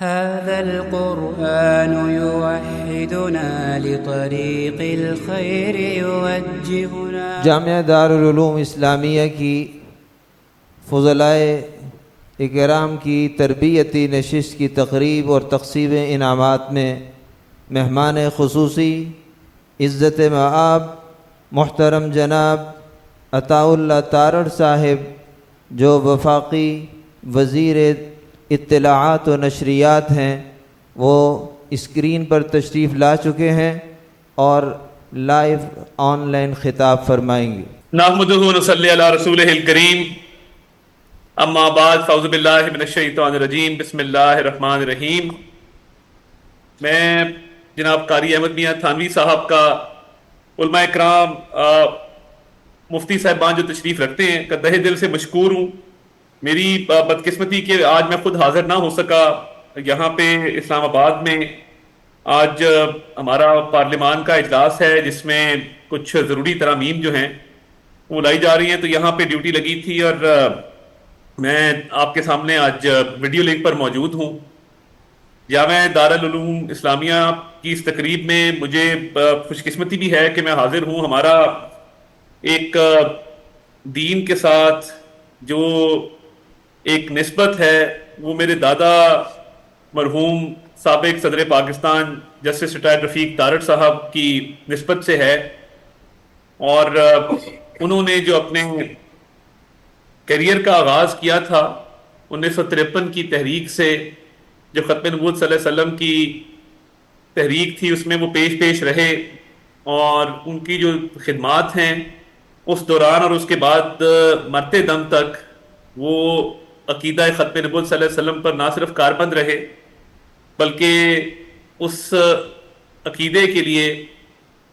هذا القرآن يوحدنا لطريق الخير يوجهنا۔ جامعہ دارالعلوم اسلامیہ کی فضلائے اکرام کی تربیتی نشست کی تقریب اور تقسیم انعامات میں مہمان خصوصی عزت مآب محترم جناب عطاء اللہ تارڑ صاحب، جو وفاقی وزیر اطلاعات و نشریات ہیں، وہ اسکرین پر تشریف لا چکے ہیں اور لائیو آن لائن خطاب فرمائیں گے۔ نحمدہ و نصلی علی رسولہ الکریم، اما بعد، فاعوذ باللہ من الشیطان الرجیم، بسم اللہ الرحمن الرحیم۔ میں جناب قاری احمد میاں تھانوی صاحب کا، علماء اکرام، مفتی صاحبان جو تشریف رکھتے ہیں، کا تہہ دل سے مشکور ہوں۔ میری بدقسمتی کہ آج میں خود حاضر نہ ہو سکا یہاں پہ اسلام آباد میں۔ آج ہمارا پارلیمان کا اجلاس ہے جس میں کچھ ضروری ترامیم جو ہیں وہ لائی جا رہی ہیں، تو یہاں پہ ڈیوٹی لگی تھی اور میں آپ کے سامنے آج ویڈیو لنک پر موجود ہوں۔ جامعہ دارالعلوم اسلامیہ کی اس تقریب میں مجھے خوش قسمتی بھی ہے کہ میں حاضر ہوں۔ ہمارا ایک دین کے ساتھ جو ایک نسبت ہے وہ میرے دادا مرحوم سابق صدر پاکستان جسٹس ریٹائرڈ رفیق تارڑ صاحب کی نسبت سے ہے، اور انہوں نے جو اپنے کیریئر کا آغاز کیا تھا 1953 کی تحریک سے، جو ختم نبوت صلی اللہ علیہ وسلم کی تحریک تھی، اس میں وہ پیش رہے، اور ان کی جو خدمات ہیں اس دوران اور اس کے بعد مرتے دم تک وہ عقیدہ ختم نبوت صلی اللہ علیہ وسلم پر نہ صرف کاربند رہے بلکہ اس عقیدے کے لیے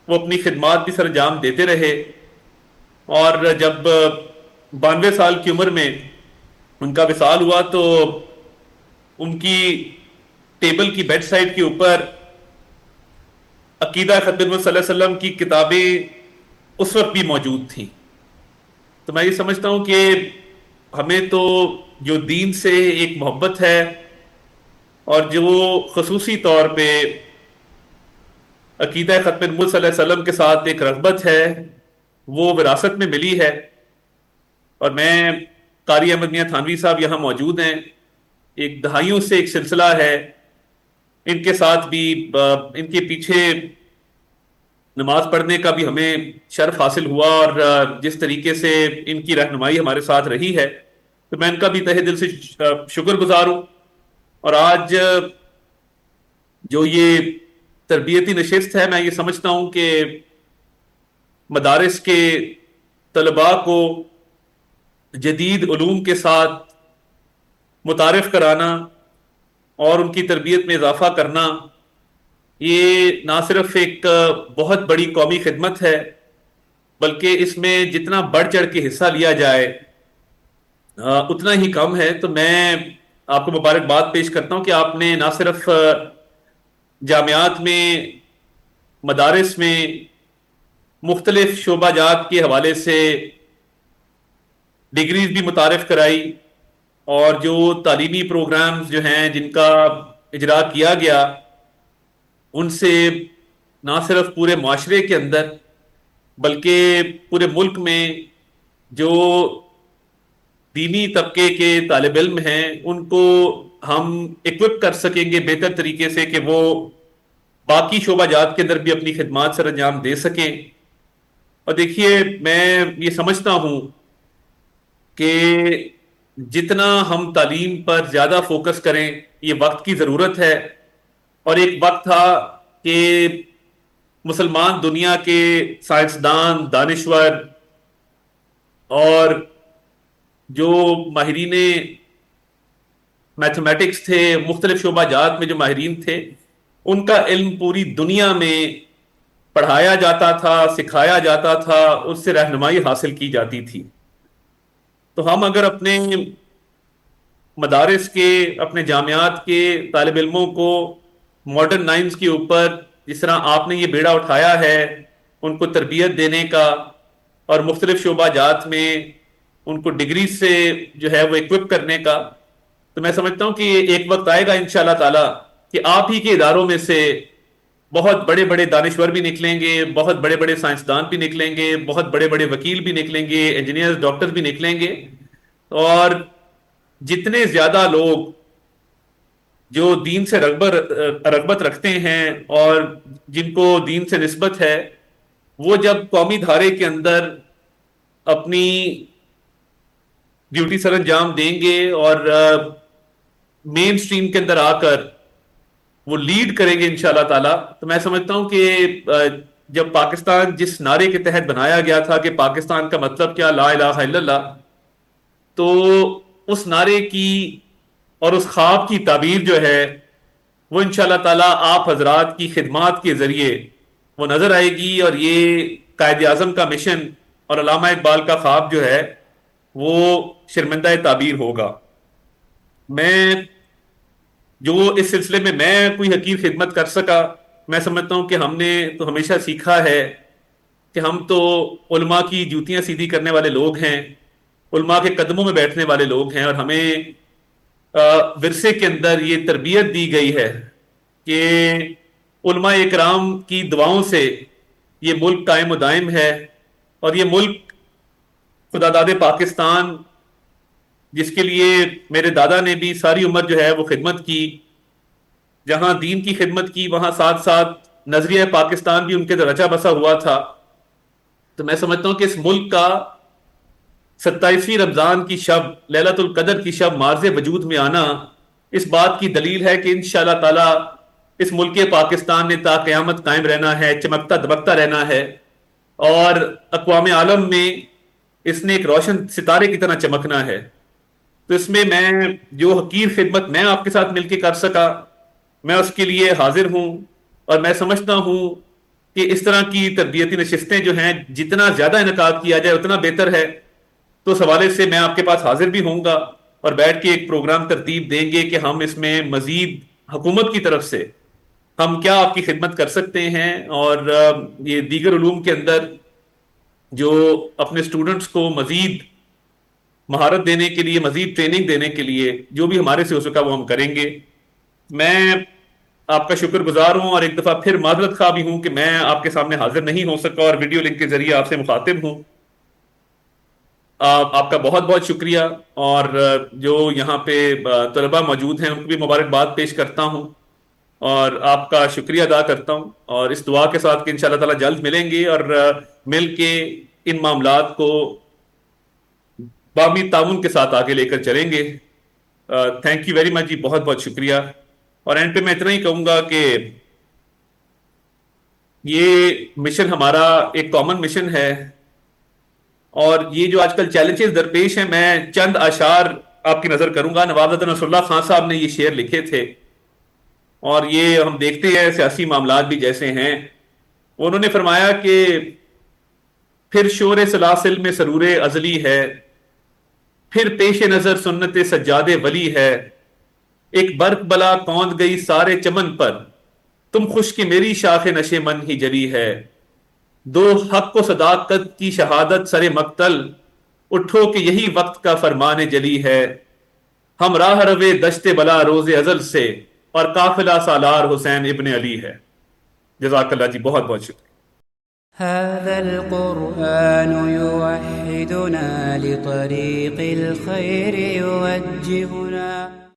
وہ اپنی خدمات بھی سر انجام دیتے رہے۔ اور جب 92 سال کی عمر میں ان کا وصال ہوا تو ان کی ٹیبل کی بیڈ سائڈ کے اوپر عقیدہ ختم نبوت صلی اللہ علیہ وسلم کی کتابیں اس وقت بھی موجود تھیں۔ تو میں یہ سمجھتا ہوں کہ ہمیں تو جو دین سے ایک محبت ہے اور جو خصوصی طور پہ عقیدہ ختم نبوت صلی اللہ علیہ وسلم کے ساتھ ایک رغبت ہے، وہ وراثت میں ملی ہے۔ اور میں قاری احمد میاں تھانوی صاحب یہاں موجود ہیں، ایک دہائیوں سے ایک سلسلہ ہے، ان کے ساتھ بھی ان کے پیچھے نماز پڑھنے کا بھی ہمیں شرف حاصل ہوا، اور جس طریقے سے ان کی رہنمائی ہمارے ساتھ رہی ہے تو میں ان کا بھی تہہ دل سے شکر گزار ہوں۔ اور آج جو یہ تربیتی نشست ہے، میں یہ سمجھتا ہوں کہ مدارس کے طلباء کو جدید علوم کے ساتھ متعارف کرانا اور ان کی تربیت میں اضافہ کرنا، یہ نہ صرف ایک بہت بڑی قومی خدمت ہے بلکہ اس میں جتنا بڑھ چڑھ کے حصہ لیا جائے اتنا ہی کم ہے۔ تو میں آپ کو مبارکباد پیش کرتا ہوں کہ آپ نے نہ صرف جامعات میں، مدارس میں مختلف شعبہ جات کے حوالے سے ڈگریز بھی متعارف کرائی، اور جو تعلیمی پروگرامز جو ہیں جن کا اجرا کیا گیا ان سے نہ صرف پورے معاشرے کے اندر بلکہ پورے ملک میں جو دینی طبقے کے طالب علم ہیں ان کو ہم ایکوپ کر سکیں گے بہتر طریقے سے کہ وہ باقی شعبہ جات کے اندر بھی اپنی خدمات سر انجام دے سکیں۔ اور دیکھیے، میں یہ سمجھتا ہوں کہ جتنا ہم تعلیم پر زیادہ فوکس کریں، یہ وقت کی ضرورت ہے، اور ایک وقت تھا کہ مسلمان دنیا کے سائنسدان، دانشور اور جو ماہرین میتھمیٹکس تھے، مختلف شعبہ جات میں جو ماہرین تھے، ان کا علم پوری دنیا میں پڑھایا جاتا تھا، سکھایا جاتا تھا، اس سے رہنمائی حاصل کی جاتی تھی۔ تو ہم اگر اپنے مدارس کے، اپنے جامعات کے طالب علموں کو ماڈرن نائمز کے اوپر جس طرح آپ نے یہ بیڑا اٹھایا ہے ان کو تربیت دینے کا، اور مختلف شعبہ جات میں ان کو ڈگری سے جو ہے وہ اکوپ کرنے کا، تو میں سمجھتا ہوں کہ ایک وقت آئے گا انشاءاللہ تعالی کہ آپ ہی کے اداروں میں سے بہت بڑے بڑے دانشور بھی نکلیں گے، بہت بڑے بڑے سائنسدان بھی نکلیں گے، بہت بڑے بڑے وکیل بھی نکلیں گے، انجینئر ڈاکٹر بھی نکلیں گے، اور جتنے زیادہ لوگ جو دین سے رغبت رکھتے ہیں اور جن کو دین سے نسبت ہے، وہ جب قومی دھارے کے اندر اپنی ڈیوٹی سر انجام دیں گے اور مین سٹریم کے اندر آ کر وہ لیڈ کریں گے انشاءاللہ تعالی، تو میں سمجھتا ہوں کہ جب پاکستان جس نعرے کے تحت بنایا گیا تھا کہ پاکستان کا مطلب کیا، لا الہ الا اللہ، تو اس نعرے کی اور اس خواب کی تعبیر جو ہے وہ انشاءاللہ تعالی آپ حضرات کی خدمات کے ذریعے وہ نظر آئے گی، اور یہ قائد اعظم کا مشن اور علامہ اقبال کا خواب جو ہے وہ شرمندہ تعبیر ہوگا۔ میں جو اس سلسلے میں کوئی حقیر خدمت کر سکا، میں سمجھتا ہوں کہ ہم نے تو ہمیشہ سیکھا ہے کہ ہم تو علماء کی جوتیاں سیدھی کرنے والے لوگ ہیں، علماء کے قدموں میں بیٹھنے والے لوگ ہیں، اور ہمیں ورثے کے اندر یہ تربیت دی گئی ہے کہ علماء اکرام کی دعاؤں سے یہ ملک قائم و دائم ہے، اور یہ ملک خدا داد پاکستان جس کے لیے میرے دادا نے بھی ساری عمر جو ہے وہ خدمت کی، جہاں دین کی خدمت کی وہاں ساتھ ساتھ نظریہ پاکستان بھی ان کے رچا بسا ہوا تھا۔ تو میں سمجھتا ہوں کہ اس ملک کا 27ویں رمضان کی شب، لیلۃ القدر کی شب مارز وجود میں آنا اس بات کی دلیل ہے کہ انشاءاللہ تعالی اس ملک پاکستان نے تا قیامت قائم رہنا ہے، چمکتا دمکتا رہنا ہے، اور اقوام عالم میں اس نے ایک روشن ستارے کی طرح چمکنا ہے۔ تو اس میں جو حقیر خدمت میں آپ کے ساتھ مل کے کر سکا، میں اس کے لیے حاضر ہوں، اور میں سمجھتا ہوں کہ اس طرح کی تربیتی نشستیں جو ہیں جتنا زیادہ انعقاد کیا جائے اتنا بہتر ہے۔ تو اس حوالے سے میں آپ کے پاس حاضر بھی ہوں گا اور بیٹھ کے ایک پروگرام ترتیب دیں گے کہ ہم اس میں مزید حکومت کی طرف سے ہم کیا آپ کی خدمت کر سکتے ہیں، اور یہ دیگر علوم کے اندر جو اپنے سٹوڈنٹس کو مزید مہارت دینے کے لیے، مزید ٹریننگ دینے کے لیے جو بھی ہمارے سے ہو سکا وہ ہم کریں گے۔ میں آپ کا شکر گزار ہوں، اور ایک دفعہ پھر معذرت خواہ بھی ہوں کہ میں آپ کے سامنے حاضر نہیں ہو سکا اور ویڈیو لنک کے ذریعے آپ سے مخاطب ہوں۔ آپ کا بہت بہت شکریہ، اور جو یہاں پہ طلبہ موجود ہیں ان کو بھی مبارکباد پیش کرتا ہوں، اور آپ کا شکریہ ادا کرتا ہوں، اور اس دعا کے ساتھ کہ انشاءاللہ تعالی جلد ملیں گے اور مل کے ان معاملات کو باہمی تعاون کے ساتھ آگے لے کر چلیں گے۔ تھینک یو ویری مچ جی، بہت بہت شکریہ۔ اور اینڈ پہ میں اتنا ہی کہوں گا کہ یہ مشن ہمارا ایک کامن مشن ہے، اور یہ جو آج کل چیلنجز درپیش ہیں، میں چند اشعار آپ کی نظر کروں گا۔ نواب نصر اللہ خان صاحب نے یہ شعر لکھے تھے، اور یہ ہم دیکھتے ہیں سیاسی معاملات بھی جیسے ہیں۔ انہوں نے فرمایا کہ پھر شور سلاسل میں سرور ازلی ہے، پھر پیش نظر سنت سجاد ولی ہے، ایک برق بلا کوند گئی سارے چمن پر، تم خوش کی میری شاخ نشے من ہی جلی ہے، دو حق و صداقت کی شہادت سر مقتل، اٹھو کہ یہی وقت کا فرمان جلی ہے، ہم راہ روے دشت بلا روز ازل سے، اور قافلہ سالار حسین ابن علی ہے۔ جزاک اللہ جی، بہت بہت شکریہ۔ هذا القرآن يوحدنا لطريق الخير يوجهنا